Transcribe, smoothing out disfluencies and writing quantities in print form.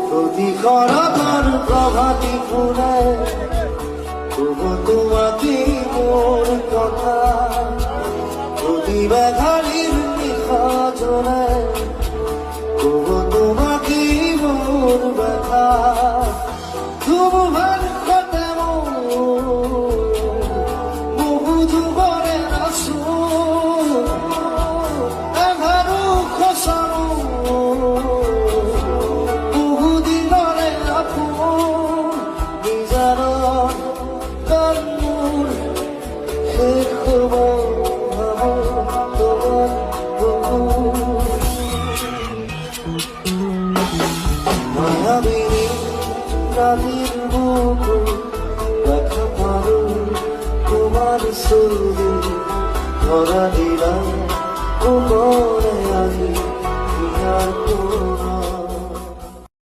প্রতিক্ষণার প্রভাতী ফুলে তবু তোমাকে মোর কথা প্রতিবাঘালির নিশা জলে তবু তোমাকে মোর ব্যথা তবু ভান কথা বহু যুগরে নাচো এঘারো খসানো মায়াবিনী রাতের বুকু দেখা পারো তোমার ছবি ধরা দিলাম ও মনে আনি